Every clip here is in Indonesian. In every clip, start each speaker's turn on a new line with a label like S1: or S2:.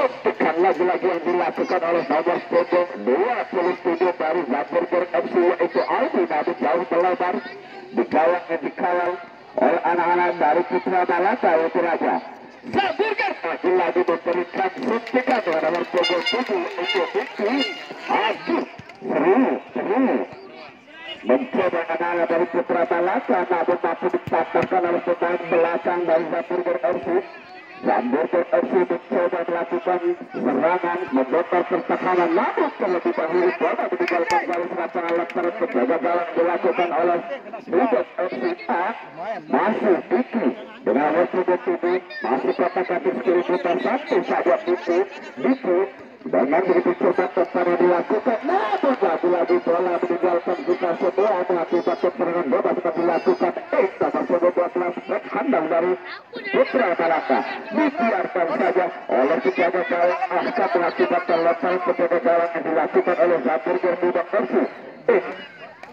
S1: suntikan lagi-lagi yang dilakukan oleh nomor punggung 27 dari Hamburger FC, yaitu Aldi, namun jauh terlebar di gawang yang dikawal oleh anak-anak dari Putra Malaka, yaitu Raja. Hamburger lagi-lagi memberikan suntikan dengan nomor punggung 7 untuk Diki. Aduh, seru mencoba anak-anak dari Putra Malaka, namun mampu dipatahkan oleh pemain belakang dari Hamburger FC. Hamburger FC mencoba melakukan serangan, membongkar pertahanan, namun terlebih dahulu coba meninggalkan garis lapangan lantaran penjaga gawang dilakukan oleh Ribet FC. Masih Diki dengan waktu ini masih kotak kaki kiri putar satu saja Diki dengan begitu cepat tempatnya dilakukan, namun lagi-lagi bola meninggalkan kita semua mengakibatkan serangan bebas yang dilakukan nomor 12 handang dari Putra Malaka. Dibiarkan saja oleh penjaga gawang Ahmad mengakibatkan lemparan penjaga gawang yang dilakukan oleh Hamburger FC.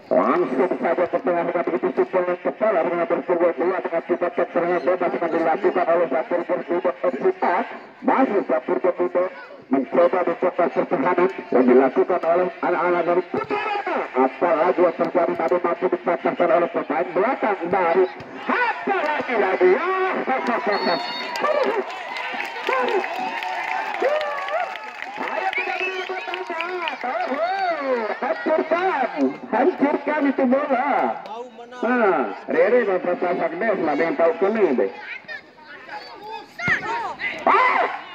S1: Langsung saja ke tengah dengan begitu simpulan kepala dengan berpuluh dua mengakibatkan serangan bebas yang dilakukan oleh Hamburger FC. Masih Hamburger mencoba membongkar pertahanan yang dilakukan oleh anak-anak dari Putra. Apalagi yang terjadi tadi mampu dipatahkan oleh pemain belakang dari Hatta lagi-lagi. Saya tidak dulu hancurkan itu bola. Rere bapak Sagdes lah yang tahu kene deh.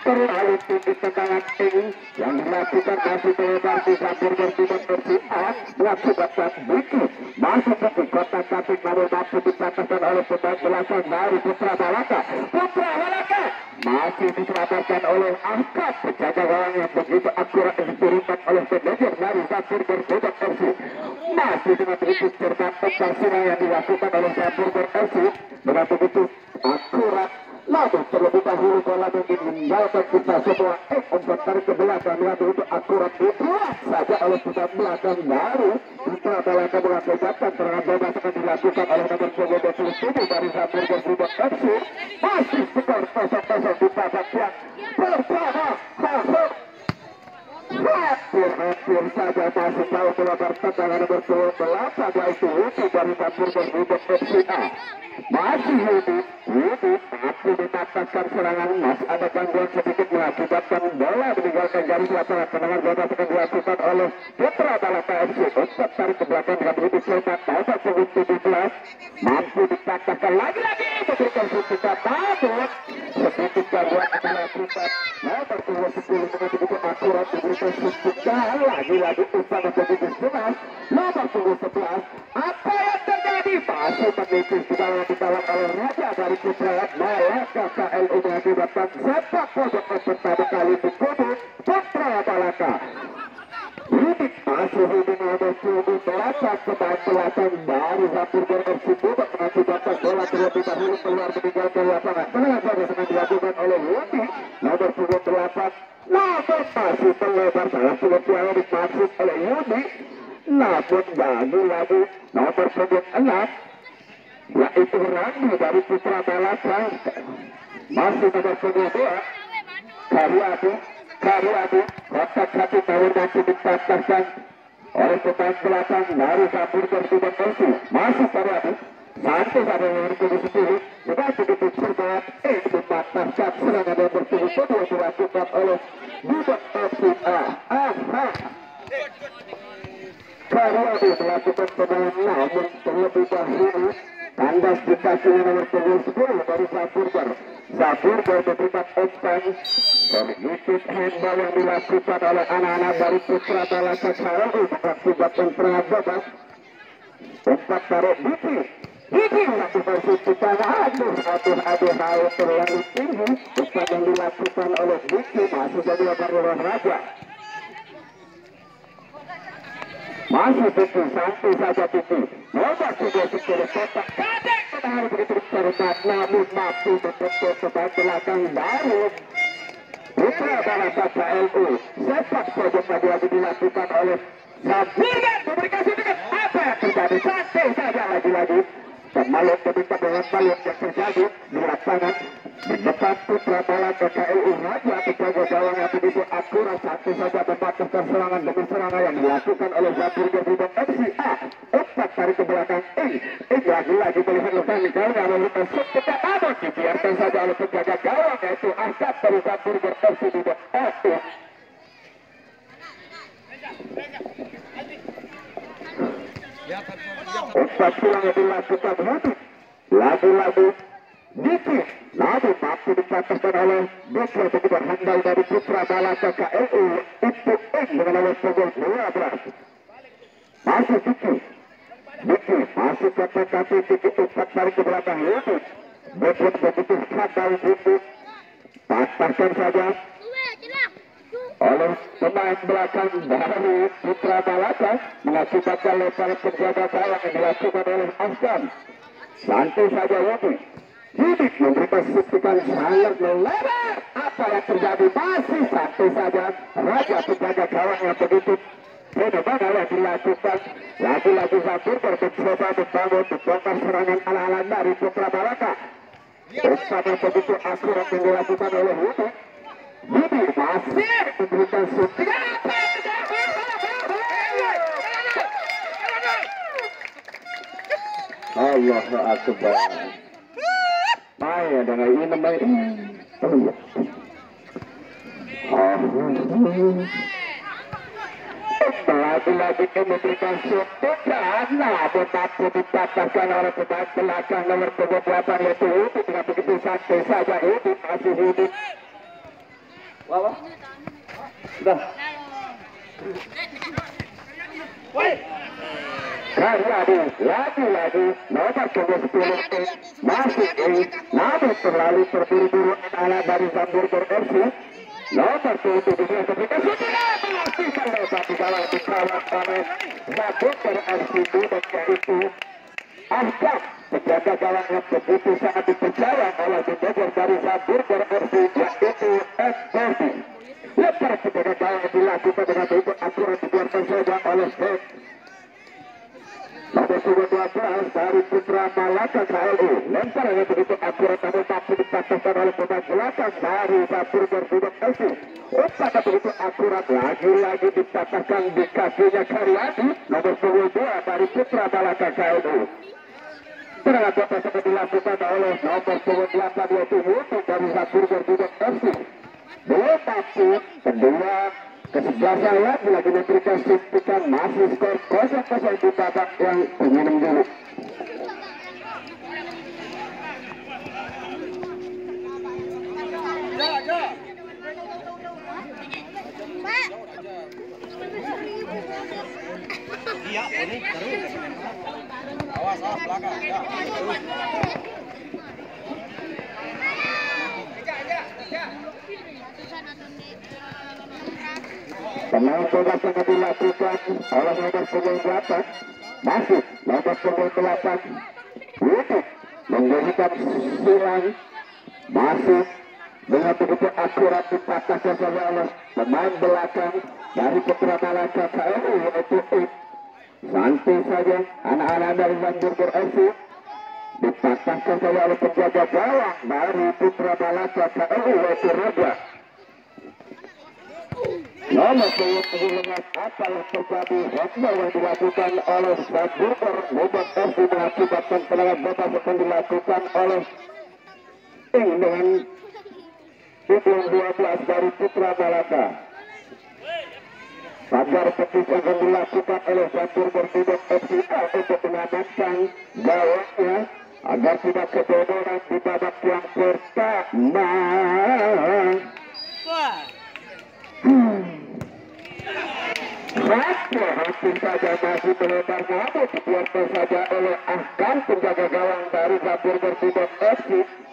S1: Terlalu tinggi tendangan tinggi yang dilakukan masih melebar di Hamburger FC mengakibatkan Diki masuk ke kotak kaki, namun mampu dipatahkan oleh pemain belakang dari Putra Malaka. Putra Malaka masih diselamatkan oleh Ahmad, penjaga gawang yang begitu akurat yang diberikan oleh manajer dari Hamburger FC. Masih dengan begitu cermat persiapan yang dilakukan oleh Hamburger FC dengan begitu akurat. Namun terlebih dahulu bola ingin meninggalkan kita semua. Untuk tarik ke belakang dengan begitu akurat dibuat saja oleh pusat belakang baru. Putra Malaka mengakibatkan serangan bebas akan dilakukan oleh nomor 27 dari Hamburger FC. Masih skor 0-0 di babak yang pertama. Hampir saja masih jauh keluar tendangan nomor 28, yaitu Yudi dari Hamburger FC. Masih Yudi mampu dipatahkan serangan, masih ada gangguan sedikit mengakibatkan bola meninggalkan garis lapangan. Tendangan bebas akan dilakukan oleh Putra Malaka FC. Untuk tarik ke belakang dengan begitu cepat, nomor 17 mampu dipatahkan lagi-lagi memberikan suntikan, namun sedikit gangguan dilakukan. Nomor 10 dengan begitu akurat diberikan suntikan lagi-lagi umpan menjadi 11. Nomor 11 apa yang terjadi? Masih menipis di dalam oleh Raja dari Putra Malaka KLU mengakibatkan sepak pojok pertama kali dikutuk Putra Malaka. Hidik masih hidik nomor 10 melacak pemain belakang dari Hamburger FC mengakibatkan bola terlebih dahulu keluar meninggalkan lapangan. Serangan saja sedang dilakukan oleh Yudi nomor 28, namun masih melebar salah satu yang dimaksud oleh Yudi. Namun lagi-lagi nomor 6 yaitu Randi dari Putra Malaka. Masih nomor 2 Karyadi kotak kaki tahun masih dipatahkan oleh pemain belakang dari Hamburger FC. Masih Karyadi santai pada nomor 10 dengan begitu cermat dipatahkan serangan nomor 7 dilakukan oleh Ribet FC. Karyadi melakukan pemain, namun terlebih dahulu kandas di kakinya nomor 10 dari Hamburger memberikan umpan sedikit handball yang dilakukan oleh anak-anak dari Putra Malaka KLU mengakibatkan serangan bebas. Umpan tarik Diki melakukan suntikan, aduh terlalu tinggi. Umpan yang dilakukan oleh Diki masih jadi lebar oleh Raja. Masih Diki, santai saja Diki. Nomor 10 kotak kadek menahan begitu cermat, namun mampu membentuk pemain belakang baru Putra Malaka KLU. Sepak pojok lagi dilakukan oleh Hamburger memberikan suntikan. Apa yang terjadi? Santai saja lagi-lagi. Pemalut meminta dengan balon yang terjadi di lapangan. di depan putra Balaka KLU Raja penjaga gawang yang begitu akurat satu saja membataskan serangan demi serangan yang dilakukan oleh Zabur Gabungan FCA. Empat tarik ke belakang lagi-lagi melihat lepas gawang yang melakukan sepetak namun dibiarkan saja oleh penjaga gawang yaitu Ahmad dari Zabur FC di depan. Empat pulang yang dilakukan lagi-lagi Diki, namun mampu dicatatkan oleh Diki begitu handal dari putra Balaka KLU untuk dengan nomor punggung 12. Masih Diki masih kata-kata Diki empat tarik ke belakang itu. Betul begitu handal Diki, patahkan saja oleh pemain belakang dari putra Balaka mengakibatkan lemparan penjaga gawang yang dilakukan oleh Afgan. Santai saja Hidik memberikan suntikan sangat melebar. Apa yang terjadi masih santai saja. Raja penjaga gawang yang begitu fenomena yang dilakukan. Lagi-lagi Zabur mencoba membangun membongkar serangan ala-ala dari putra Balaka. Bersama begitu akurat yang dilakukan oleh Hidik. Hidik masih memberikan suntikan. Allahu Akbar. Maya dengan ini namanya. Lagi-lagi memberikan suntikan, tetapi dipatahkan oleh pemain belakang nomor 28 yaitu Hidik dengan begitu santai saja. Hidik masih Hidik. Wah, sudah. Lagi-lagi nomor punggung 10 masih namun terlalu terburu-buru ala dari Zabur FC. Nomor 7 yang memberikan suntikan memastikan lebar di dalam dikawal oleh Zabur FC dan yaitu Ahmad penjaga gawang yang begitu sangat dipercaya oleh manajer dari Zabur FC yaitu FBB. Lebar penjaga gawang dilakukan dengan begitu akurat dibiarkan saja oleh Fred. Nomor 12 dari putra Balaka KLU. Lempar yang begitu akurat namun tapi dipatahkan oleh pemain belakang dari Zabur Gabungan FC. Umpan begitu akurat lagi-lagi dipatahkan di kakinya Karyadi. Nomor 22 dari putra Balaka KLU. Serangan bebas yang dilakukan oleh nomor 28 yaitu Mutu dari Zabur Gabungan FC. Tetapi kedua kesebelasan lagi memberikan suntikan masih skor 0-0 di babak yang peminum dulu.
S2: Iya, ini terus. Awas, belakang.
S1: Pemain bebas yang dilakukan oleh nomor punggung 8 masih nomor punggung 8 Hidik memberikan silang masih dengan begitu akurat dipatahkan saja oleh pemain belakang dari putra Balaka KLU yaitu santai saja anak-anak dari Zabur FC dipatahkan saja oleh penjaga gawang dari putra Balaka KLU yaitu Raja. Nomor punggung apa yang terjadi handball yang dilakukan oleh Zabur FC mengakibatkan tendangan bebas yang dilakukan oleh dengan punggung 12 dari putra Balaka. Pagar petis akan dilakukan oleh Zabur FCA untuk mengamankan gawangnya agar tidak kebobolan di babak yang pertama. Hampir saja masih melebar namun dibiarkan saja oleh Ahkan penjaga gawang dari Zabur FC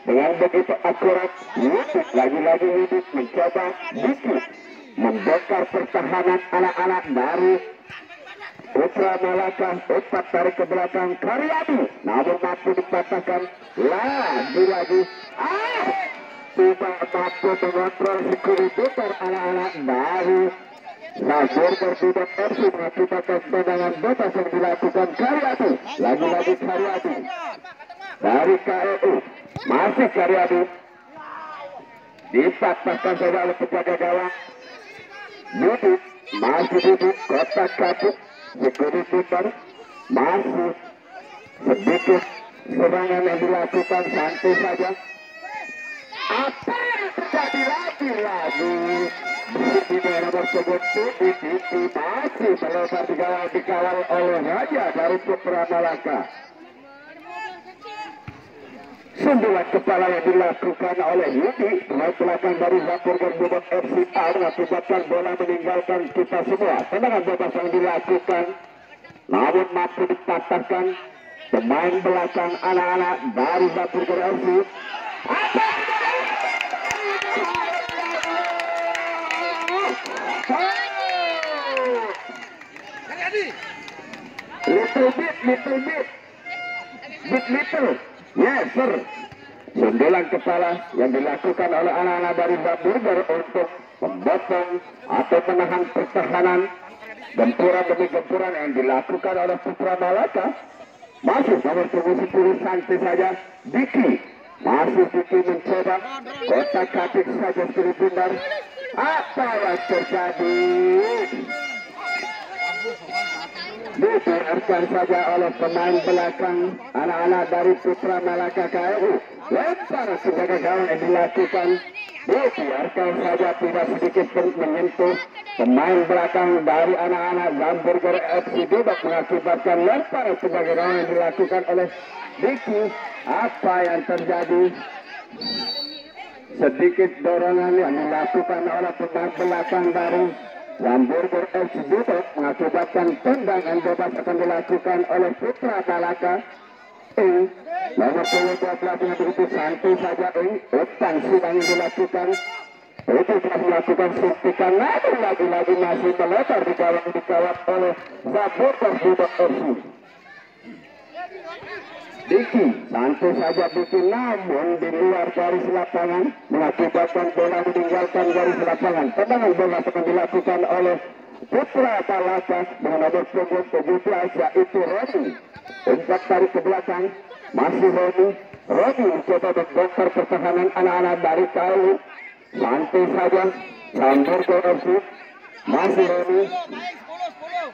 S1: dengan begitu akurat. Hidik lagi-lagi Hidik mencoba dikit membongkar pertahanan anak-anak dari putra Balaka. Empat tarik ke belakang Karyadi namun mampu dipatahkan lagi-lagi. Tidak mampu mengontrol sekuritur anak-anak dari Zabur FC mengakibatkan tendangan bebas yang dilakukan Karyadi. Lagi-lagi Karyadi dari KLU masih Karyadi dipatahkan saja oleh penjaga gawang. Duduk, masih duduk, kotak kabut, security keeper, masih sedikit serangan yang dilakukan, santai saja. Apa yang terjadi lagi? Di nomor sebut Titi masih melempar dikawal oleh Raja dari Putra Malaka. Sundulan kepala yang dilakukan oleh Yudi pemain belakang dari Hamburger Budak FCA mengakibatkan bola meninggalkan kita semua. Tendangan bebas yang dilakukan namun mampu dipatahkan pemain belakang anak-anak dari Hamburger FC. Little. Yes, sir. Sundulan kepala yang dilakukan oleh anak-anak dari Hamburger untuk membotong atau menahan pertahanan. Gempuran demi gempuran yang dilakukan oleh Putra Malaka. Masih nomor 10 santai saja. Diki. Masih Diki mencoba kotak kaki saja sekali bundar. Apa yang terjadi? Dibiarkan saja oleh pemain belakang anak-anak dari Putra Malaka KRU. Lempar sebagai gawang yang dilakukan. Dibiarkan saja tidak sedikit pun menyentuh pemain belakang dari anak-anak Hamburger FC Budak mengakibatkan lempar sebagai gawang yang dilakukan oleh Diki. Apa yang terjadi? Sedikit dorongan yang dilakukan oleh pemain belakang dari Hamburger FC Budak mengakibatkan tendangan bebas akan dilakukan oleh Putra Malaka. Nomor 12 yang begitu santai saja. Utang sidang yang dilakukan. Itu telah dilakukan suntikan lagi masih melebar dikawat oleh Hamburger Budak FC. Diki santai saja Diki namun di luar garis lapangan mengakibatkan bola meninggalkan garis lapangan. Tendangan bola akan dilakukan oleh Putra Malaka dengan nomor 17 yaitu Roni. Umpak tarik ke belakang masih Roni mencoba membongkar pertahanan anak-anak dari KRU. Santai saja Hamburger FC masih Roni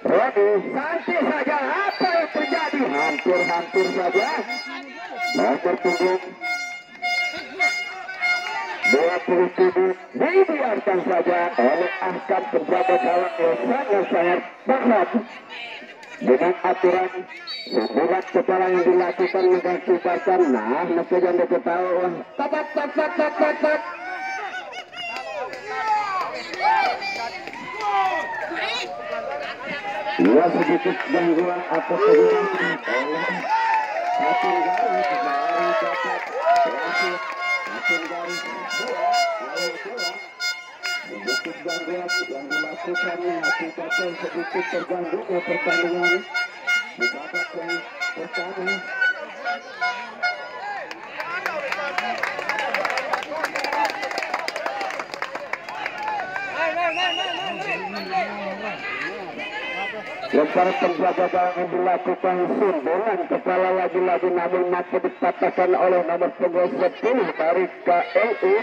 S1: santai saja. Apa yang terjadi? Hampir saja nomor 27 dibiarkan saja oleh Ahkam penjaga gawang yang sangat berat dengan aturan sundulan kepala yang dilakukan mengakibatkan meski jangan diketahui tak. Dua sedikit gangguan atau keguguran oleh hakim garis dari dapat berhasil hakim garis dua sedikit gangguan yang dilakukan mengakibatkan sedikit terganggunya pertandingan di babak yang pertama. Lepas penjaga gawang yang dilakukan sundulan kepala lagi-lagi namun mampu dipatahkan oleh nomor 10 dari KRU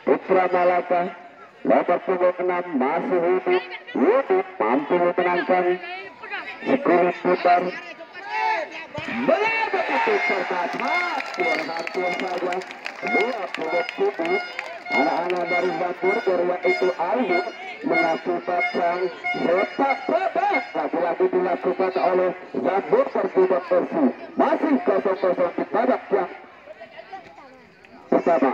S1: Putra Malaka. Nomor 6 masih Yudi mampu memenangkan sekali putar. Benar itu terdapat hampir saja 27 anak-anak dari Hamburger yaitu Aldi mengakibatkan sepak bola lagi-lagi dilakukan oleh Hamburger Budak FC. Masih 0-0 di babak yang pertama.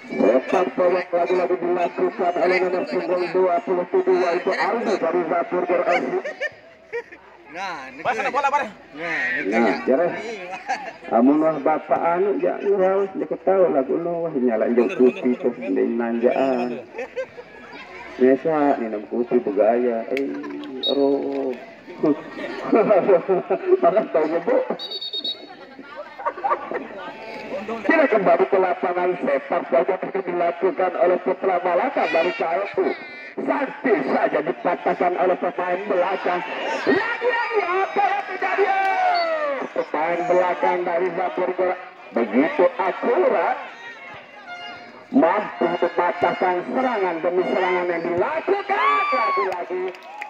S1: Sepak bola lagi-lagi dilakukan oleh nomor 27 yaitu Aldi dari Hamburger FC.
S2: Nah,
S3: bola.
S1: Nah, jadi amun wah bapak anu jangan raus diketahui lagu lo wah nyala jauh putih terus dari nanjaan. Biasa minum putih bergaya. Roh. Makan tahu bu. Kita kembali ke lapangan sepak bola yang dilakukan oleh Putra Malaka dari KRU. Santai saja dipatahkan oleh pemain belakang. Lagi-lagi apa yang terjadi? Pemain belakang dari Hamburger begitu akurat mampu mematahkan serangan demi serangan yang dilakukan lagi-lagi.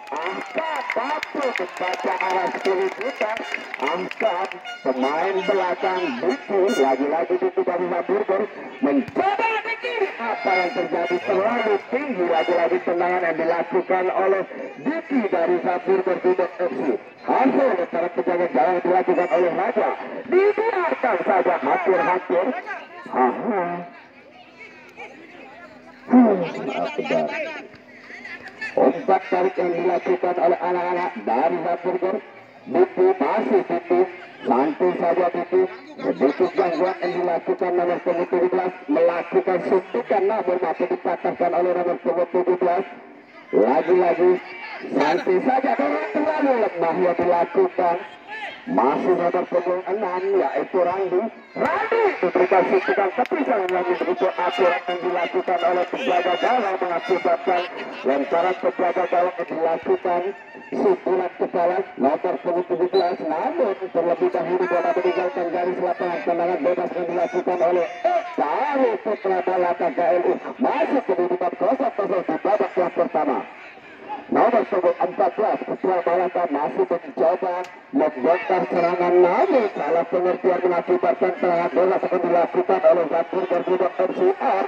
S1: Ahmad mampu membaca arah kiri kita. Ahmad pemain belakang Diki, lagi-lagi Diki dari Burger mencoba Diki. Apa yang terjadi terlalu tinggi, lagi-lagi tendangan yang dilakukan oleh Diki dari Burger Bidok FC. Hasil secara penjaga gawang dilakukan oleh Raja, dibiarkan saja hampir-hampir. Umpan tarik yang dilakukan oleh anak-anak dari Burger. Diki masih Diki, santai saja Diki. Sedikit gangguan yang dilakukan nomor 17 melakukan suntikan, namun masih dipatahkan oleh nomor 17. Lagi-lagi santai saja, terlalu lemah yang dilakukan. Masih nomor 6 yaitu Randi diberikan suntikan kepisan yang begitu akurat yang dilakukan oleh penjaga gawang, mengakibatkan lemparan penjaga gawang yang dilakukan suntikan kepala nomor 17. Namun terlebih dahulu bola meninggalkan garis lapangan, tendangan bebas yang dilakukan oleh Dari Putra Balaka KLU. Masuk kedudukan 0-0 di babak yang pertama. Nomor 14 Putra Balaka masih mencoba membongkar serangan, namun salah pengertian mengakibatkan serangan bebas akan dilakukan oleh Burger Bidok FCR.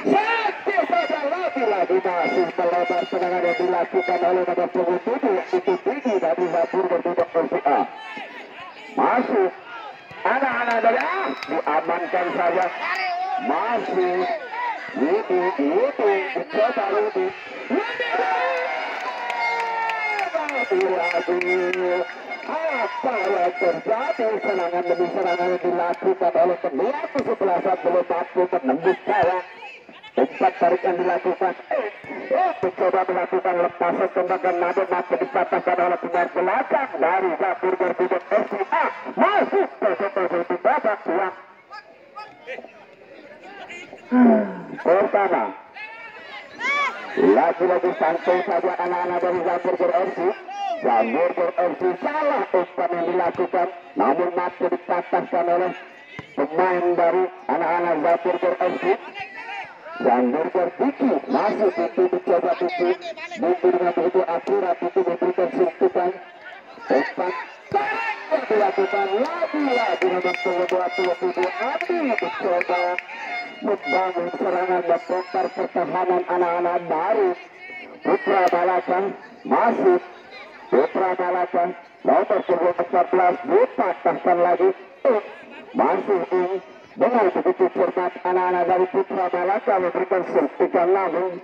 S1: Sakti saja lagi-lagi masih melebar serangan yang dilakukan oleh nomor 17 itu tinggi dari Burger Bidok FCR. Masuk anak-anak dari diamankan saja. Masih Wudi dicoba Wudi apa yang terjadi, serangan demi serangan yang dilakukan oleh kedua kesebelasan belum mampu menembus gawang. Umpan tarik yang dilakukan mencoba melakukan lepasan tembakan, namun masih dipatahkan oleh pemain belakang dari Burger Bidok FCA. Masuk ke babak yang pertama. Lagi-lagi santai saja anak-anak dari Burger FC. Burger FC salah umpan yang dilakukan, namun masih dipatahkan oleh pemain dari anak-anak Burger FC. Burger Diki masih dicoba Diki dengan begitu akurat, Diki memberikan suntikan. Umpan yang dilakukan lagi-lagi nomor 27 Adi mencoba membangun serangan dan bongkar pertahanan anak-anak baru Putra Balaka. Masih Putra Balaka nomor 14 dipatahkan lagi. Masih ini dengan begitu cermat anak-anak dari Putra Balaka memberikan suntikan, namun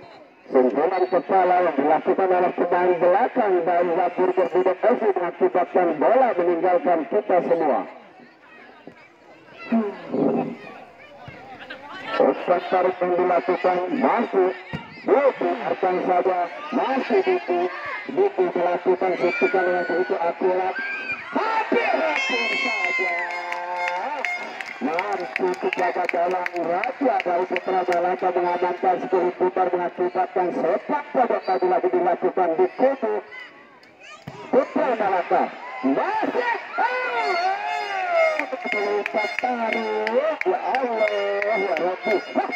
S1: sentuhan kepala yang dilakukan oleh pemain belakang dari Burger Bidok FC mengakibatkan bola meninggalkan kita semua. Umpan tarik yang dilakukan masih dibiarkan saja. Masih Diki melakukan suntikan yang begitu akurat, hampir-hampir saja mampu penjaga gawang Raja dari Putra Balaka mengamankan sekali putar, mengakibatkan sepak bola lagi dilakukan di kubu Putra Balaka. Masih terlibat taruh, ya Allah ya Rabbi, sepak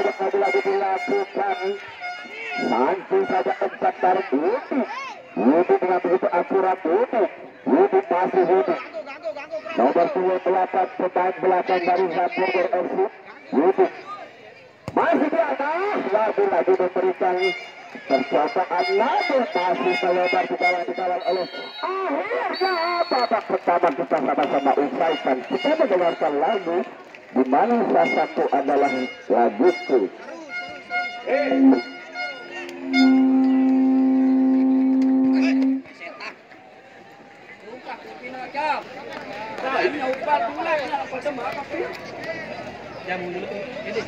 S1: bola lagi dilakukan. Nanti saja umpan tarik Wudi dengan begitu akurat. Wudi masih Wudi nomor 28 pemain belakang dari Burger FC. Wudi masih di atas, lagi-lagi memberikan percobaan, namun masih melebar dikawal oleh. Akhirnya babak pertama kita sama-sama usaikan. Kita mendengarkan lagu di mana salah satu adalah laguku.
S2: Jangan dulu ini